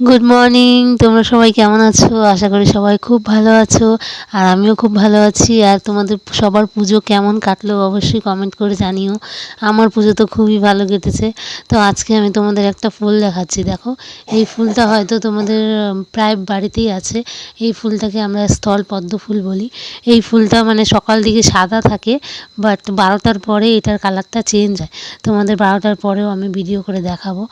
Good morning, তোমরা সবাই কেমন আছো? আশা করি সবাই খুব ভালো আছো। আর আমিও খুব ভালো আছি। আর তোমাদের সবার পুজো কেমন কাটলো অবশ্যই কমেন্ট করে জানিও। আমার পুজো তো খুবই ভালো কেটেছে। তো আজকে আমি তোমাদের একটা ফুল দেখাচ্ছি, দেখো। এই ফুলটা হয়তো তোমাদের প্রায় বাড়িতেই আছে। এই ফুলটাকে আমরা স্থল পদ্ম ফুল বলি। এই ফুলটা মানে সকাল দিকে সাদা থাকে, বাট 12টার পরে এটার কালারটা চেঞ্জ হয়। তোমাদের 12টার পরেও আমি ভিডিও করে দেখাবো।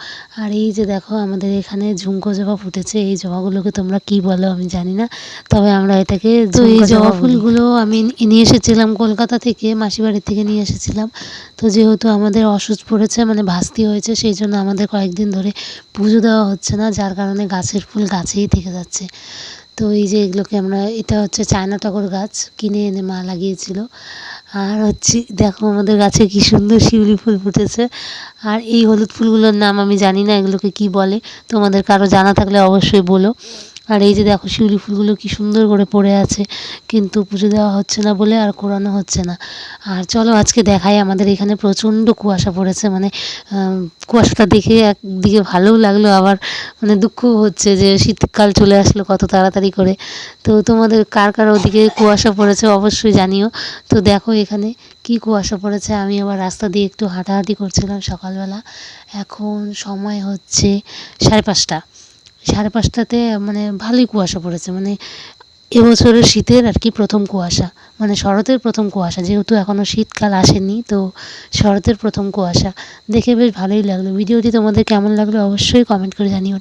আর এই যে দেখো, আমাদের এখানে ঝুমকো জবা ফুটেছে। এই জবাগুলোকে তোমরা কি বলো আমি জানি না, তবে আমরা এটাকে এই জবা ফুলগুলো আমি নিয়ে এসেছিলাম কলকাতা থেকে, মাসিবাড়ির থেকে নিয়ে এসেছিলাম। তো যেহেতু আমাদের অসুচ পড়েছে, মানে ভাস্তি হয়েছে, সেই জন্য আমাদের কয়েকদিন ধরে পুজো দেওয়া হচ্ছে না, যার কারণে গাছের ফুল গাছেই থেকে যাচ্ছে। তো এই যে এগুলোকে আমরা, এটা হচ্ছে চায়না টগর গাছ, কিনে এনে মা লাগিয়েছিল। আর হচ্ছে দেখো আমাদের গাছে কি সুন্দর শিউলি ফুল ফুটেছে। আর এই হলুদ ফুলগুলোর নাম আমি জানি না, এগুলোকে কি বলে, তোমাদের কারো জানা থাকলে অবশ্যই বলো। আর এই যে দেখো শিউলি ফুলগুলো কি সুন্দর করে পড়ে আছে, কিন্তু পুজো দেওয়া হচ্ছে না বলে আর কোরানো হচ্ছে না। আর চলো আজকে দেখাই, আমাদের এখানে প্রচণ্ড কুয়াশা পড়েছে, মানে কুয়াশাটা দেখে একদিকে ভালোও লাগলো, আবার মানে দুঃখও হচ্ছে যে শীতকাল চলে আসলো কত তাড়াতাড়ি করে। তো তোমাদের কার কার ওদিকে কুয়াশা পড়েছে অবশ্যই জানিও। তো দেখো এখানে কি কুয়াশা পড়েছে। আমি আবার রাস্তা দিয়ে একটু হাঁটাহাঁটি করছিলাম সকালবেলা। এখন সময় হচ্ছে 5:30। 5:30টাতে মানে ভালোই কুয়াশা পড়েছে, মানে এবছরের শীতের আর কি প্রথম কুয়াশা, মানে শরতের প্রথম কুয়াশা, যেহেতু এখনও শীতকাল আসেনি, তো শরতের প্রথম কুয়াশা দেখে বেশ ভালোই লাগলো। ভিডিওটি তোমাদের কেমন লাগলো অবশ্যই কমেন্ট করে জানিও।